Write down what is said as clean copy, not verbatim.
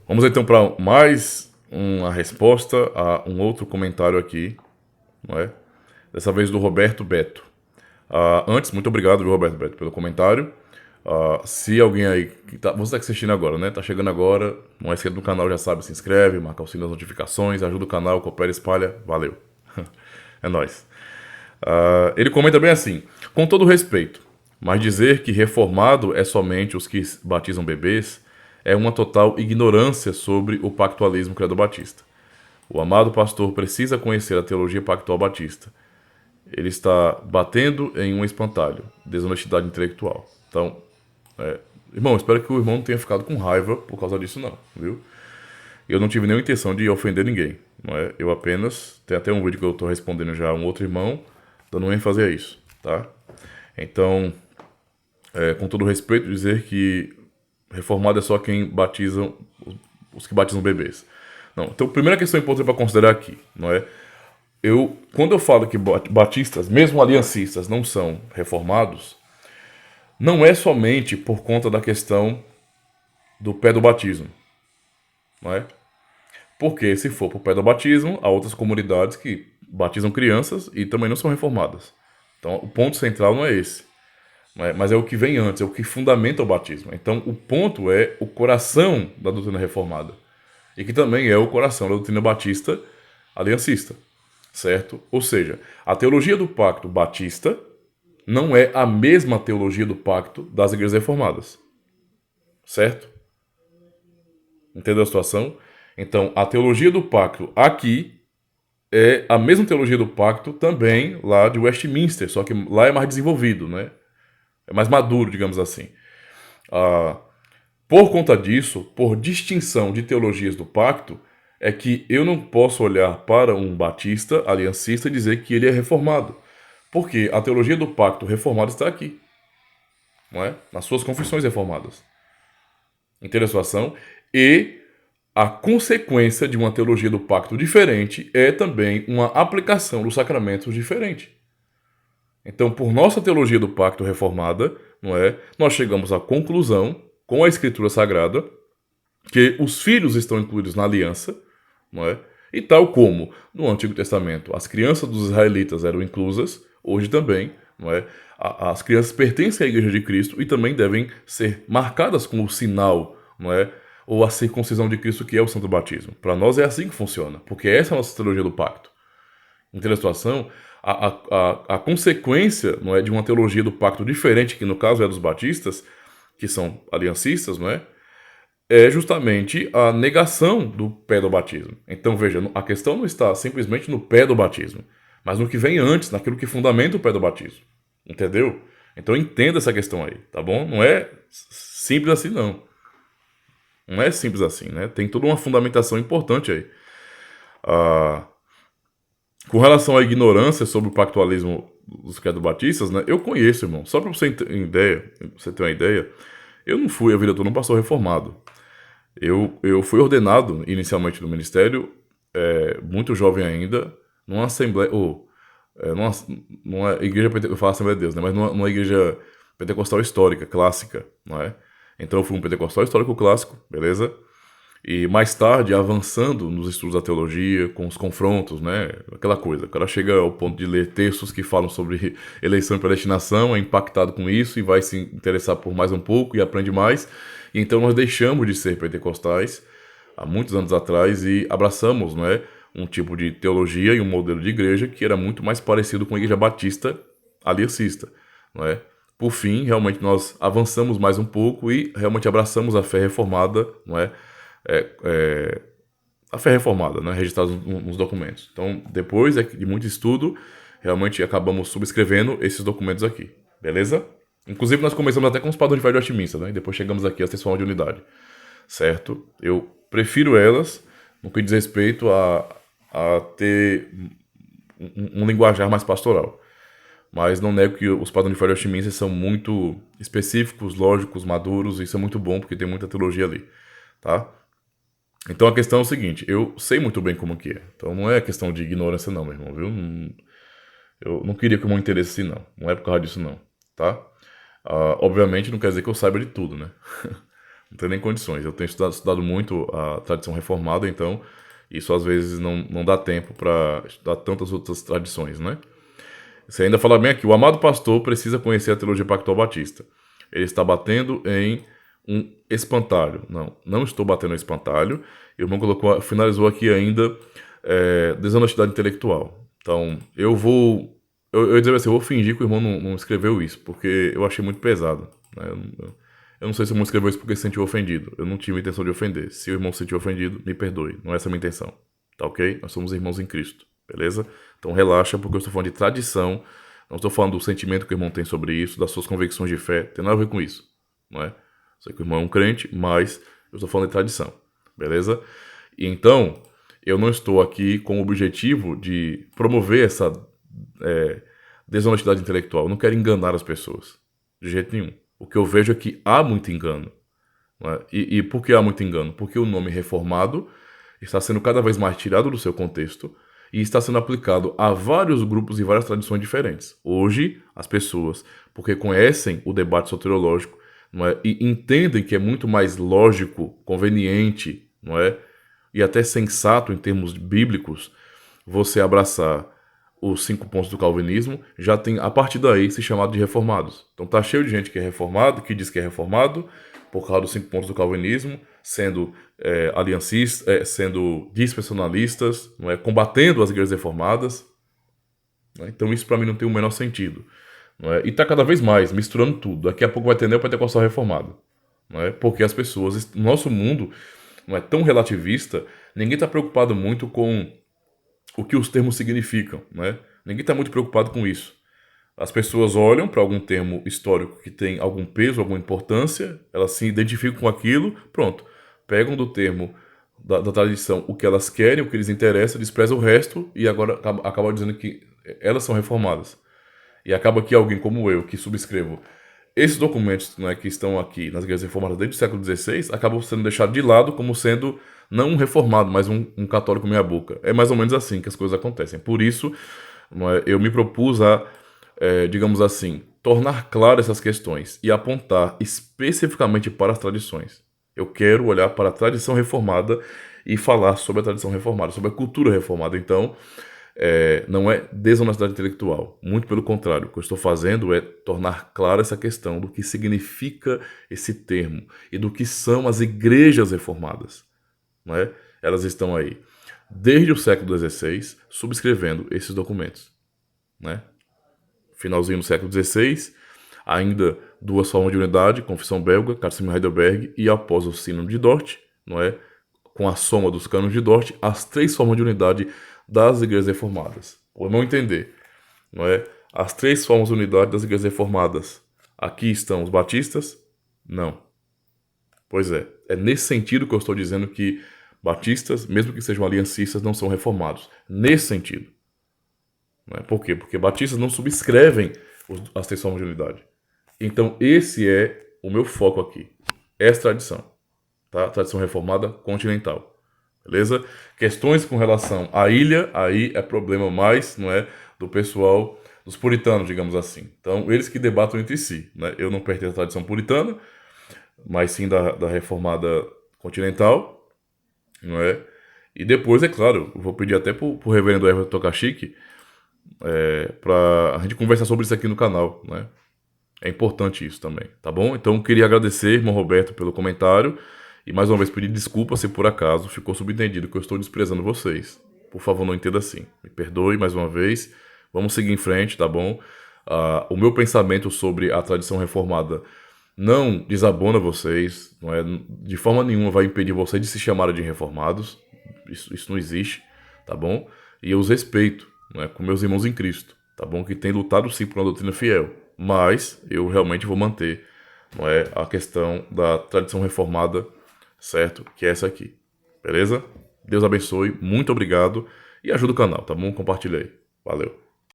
Vamos então para mais uma resposta a um outro comentário aqui, não é? Dessa vez do Roberto Beto. Antes, muito obrigado, viu, Roberto Beto, pelo comentário. Se alguém aí, você está assistindo agora, né? Tá chegando agora, não é inscrito no canal, já sabe, se inscreve, marca o sino das notificações, ajuda o canal, coopera, espalha, valeu. É nóis. Ele comenta bem assim: com todo respeito, mas dizer que reformado é somente os que batizam bebês é uma total ignorância sobre o pactualismo credo-batista. O amado pastor precisa conhecer a teologia pactual batista. Ele está batendo em um espantalho, desonestidade intelectual. Então, irmão, espero que o irmão não tenha ficado com raiva por causa disso não, viu? Eu não tive nenhuma intenção de ofender ninguém, não é? Eu apenas, tem até um vídeo que eu estou respondendo já a um outro irmão, dando ênfase a isso, tá? Então, com todo respeito, dizer que reformado é só quem batizam, os que batizam bebês. Não, então, a primeira questão importante para considerar aqui, não é? Quando eu falo que batistas, mesmo aliancistas, não são reformados, não é somente por conta da questão do pé do batismo, não é? Porque se for por pé do batismo, há outras comunidades que batizam crianças e também não são reformadas. Então, o ponto central não é esse, não é? Mas é o que vem antes, é o que fundamenta o batismo. Então, o ponto é o coração da doutrina reformada, e que também é o coração da doutrina batista aliancista, certo? Ou seja, a teologia do pacto batista não é a mesma teologia do pacto das igrejas reformadas, certo? Entendeu a situação? Então, a teologia do pacto aqui é a mesma teologia do pacto também lá de Westminster, só que lá é mais desenvolvido, né? É mais maduro, digamos assim. Por conta disso, por distinção de teologias do pacto, é que eu não posso olhar para um batista aliancista e dizer que ele é reformado. Porque a teologia do pacto reformado está aqui, não é? Nas suas confissões reformadas. Entende a situação? E a consequência de uma teologia do pacto diferente é também uma aplicação dos sacramentos diferente. Então, por nossa teologia do pacto reformada, não é? Nós chegamos à conclusão, com a Escritura Sagrada, que os filhos estão incluídos na aliança, não é? E tal como no Antigo Testamento as crianças dos israelitas eram inclusas, hoje também, não é? As crianças pertencem à Igreja de Cristo e também devem ser marcadas com o sinal, não é? Ou a circuncisão de Cristo, que é o santo batismo. Para nós é assim que funciona, porque essa é a nossa teologia do pacto. Entende a situação? A consequência, não é, de uma teologia do pacto diferente, que no caso é dos batistas, que são aliancistas, não é? É justamente a negação do pé do batismo. Então, veja, a questão não está simplesmente no pé do batismo, mas no que vem antes, naquilo que fundamenta o pé do batismo. Entendeu? Então, entenda essa questão aí, tá bom? Não é simples assim, não. Não é simples assim, né? Tem toda uma fundamentação importante aí. Com relação à ignorância sobre o pactualismo dos credo-batistas, né? Eu conheço, irmão. Só para você ter uma ideia, eu não fui a vida toda um pastor reformado. Eu fui ordenado inicialmente no ministério, muito jovem ainda, numa assembleia, numa igreja, eu falo Assembleia de Deus, né? Mas numa igreja pentecostal histórica, clássica, não é? Então eu fui um pentecostal histórico clássico, beleza? E mais tarde, avançando nos estudos da teologia, com os confrontos, né? Aquela coisa. O cara chega ao ponto de ler textos que falam sobre eleição e predestinação, é impactado com isso e vai se interessar por mais um pouco e aprende mais. E então nós deixamos de ser pentecostais há muitos anos atrás e abraçamos, não é, um tipo de teologia e um modelo de igreja que era muito mais parecido com a igreja batista aliancista, não é? Por fim, realmente nós avançamos mais um pouco e realmente abraçamos a fé reformada, não é? A fé reformada, né, registrada nos documentos. Então, depois de muito estudo, realmente acabamos subscrevendo esses documentos aqui, beleza? Inclusive, nós começamos até com os padrões de fé de Westminster, né, e depois chegamos aqui às transformações de unidade, certo? Eu prefiro elas no que diz respeito a ter um linguajar mais pastoral. Mas não nego que os padrões de fé de Westminster são muito específicos, lógicos, maduros, e isso é muito bom, porque tem muita teologia ali, tá? Então a questão é o seguinte, eu sei muito bem como que é. Então não é questão de ignorância não, meu irmão, viu? Eu não queria que o meu interesse assim, não. Não é por causa disso, não, tá? Obviamente não quer dizer que eu saiba de tudo, né? Não tem nem condições. Eu tenho estudado muito a tradição reformada, então isso às vezes não dá tempo para estudar tantas outras tradições, né? Você ainda fala bem aqui, o amado pastor precisa conhecer a teologia pactual batista. Ele está batendo em um espantalho. Não estou batendo em espantalho. O irmão finalizou aqui ainda desonestidade intelectual. Então, eu ia dizer assim, eu vou fingir que o irmão não escreveu isso, porque eu achei muito pesado. Né? Eu não sei se o irmão escreveu isso porque se sentiu ofendido. Eu não tive a intenção de ofender. Se o irmão se sentiu ofendido, me perdoe. Não é essa a minha intenção. Tá ok? Nós somos irmãos em Cristo. Beleza? Então relaxa, porque eu estou falando de tradição. Não estou falando do sentimento que o irmão tem sobre isso, das suas convicções de fé. Tem nada a ver com isso. Não é? Sei que o irmão é um crente, mas eu estou falando de tradição. Beleza? E então, eu não estou aqui com o objetivo de promover essa desonestidade intelectual. Eu não quero enganar as pessoas. De jeito nenhum. O que eu vejo é que há muito engano. Não é? E por que há muito engano? Porque o nome reformado está sendo cada vez mais tirado do seu contexto e está sendo aplicado a vários grupos e várias tradições diferentes. Hoje, as pessoas, porque conhecem o debate soteriológico, não é? E entendem que é muito mais lógico, conveniente, não é? E até sensato em termos bíblicos, você abraçar os 5 pontos do calvinismo, já tem, a partir daí, se chamado de reformados. Então tá cheio de gente que é reformado, que diz que é reformado, por causa dos 5 pontos do calvinismo, sendo aliancistas, sendo dispensacionalistas, não é? Combatendo as igrejas reformadas. Não é? Então isso para mim não tem o menor sentido. Não é? E está cada vez mais misturando tudo. Daqui a pouco vai ter neopentecostal reformado. Não é? Porque as pessoas, no nosso mundo não é tão relativista, ninguém está preocupado muito com o que os termos significam. Não é? Ninguém está muito preocupado com isso. As pessoas olham para algum termo histórico que tem algum peso, alguma importância, elas se identificam com aquilo, pronto. Pegam do termo da tradição o que elas querem, o que lhes interessa, desprezam o resto e agora acabam dizendo que elas são reformadas. E acaba que alguém como eu, que subscrevo esses documentos, né, que estão aqui nas igrejas reformadas desde o século XVI, acabam sendo deixados de lado como sendo não um reformado, mas um católico meia boca. É mais ou menos assim que as coisas acontecem. Por isso, eu me propus a digamos assim, tornar claras essas questões e apontar especificamente para as tradições. Eu quero olhar para a tradição reformada e falar sobre a tradição reformada, sobre a cultura reformada. Então, não é desonestidade intelectual. Muito pelo contrário, o que eu estou fazendo é tornar clara essa questão do que significa esse termo e do que são as igrejas reformadas. Não é? Elas estão aí desde o século XVI subscrevendo esses documentos. Né? Finalzinho do século XVI, ainda 2 formas de unidade, Confissão Belga, Catecismo Heidelberg e após o Sínodo de Dort, não é? Com a soma dos cânones de Dort, as 3 formas de unidade das igrejas reformadas. Por não entender, não é? As 3 formas de unidade das igrejas reformadas. Aqui estão os batistas? Não. Pois é nesse sentido que eu estou dizendo que batistas, mesmo que sejam aliancistas, não são reformados. Nesse sentido. Por quê? Porque batistas não subscrevem as 3 formas de unidade. Então, esse é o meu foco aqui. Essa tradição. Tá? Tradição reformada continental. Beleza? Questões com relação à ilha, aí é problema mais, não é, do pessoal, dos puritanos, digamos assim. Então, eles que debatam entre si. Né? Eu não pertenço à tradição puritana, mas sim da reformada continental. Não é? E depois, é claro, eu vou pedir até pro reverendo Everton Tokachik, para a gente conversar sobre isso aqui no canal, né? É importante isso também, tá bom? Então, queria agradecer, irmão Roberto, pelo comentário e mais uma vez pedir desculpa se por acaso ficou subentendido que eu estou desprezando vocês. Por favor, não entenda assim. Me perdoe mais uma vez. Vamos seguir em frente, tá bom? O meu pensamento sobre a tradição reformada não desabona vocês, não é? De forma nenhuma vai impedir vocês de se chamarem de reformados. Isso não existe, tá bom? E eu os respeito. Com meus irmãos em Cristo, tá bom? Que tem lutado sim por uma doutrina fiel, mas eu realmente vou manter, a questão da tradição reformada, certo? Que é essa aqui, beleza? Deus abençoe, muito obrigado e ajuda o canal, tá bom? Compartilha aí, valeu.